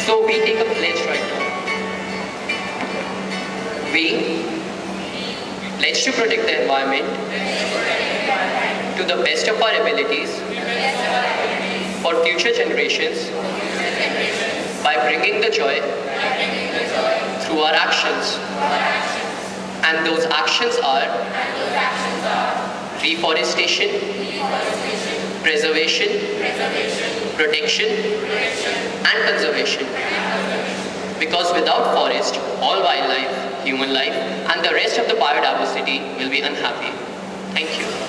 So we take a pledge right now. We pledge to protect the environment to the best of our abilities for future generations by bringing the joy through our actions. And those actions are reforestation, preservation, protection, and conservation. Because without forest, all wildlife, human life, and the rest of the biodiversity will be unhappy. Thank you.